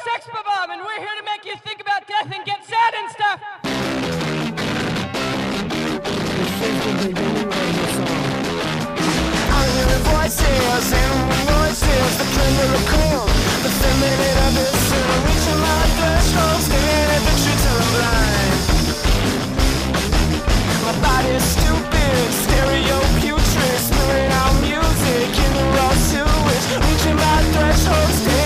Sex Bomb, and we're here to make you think about death and get sad and stuff. I'm hearing voices, animal noises, the cleaner of cold, the feminine abyss, and I'm reaching my threshold, staring at the truth till I'm blind. My body's stupid, stereo putrid, spilling out music in the raw sewage, reaching my threshold, staring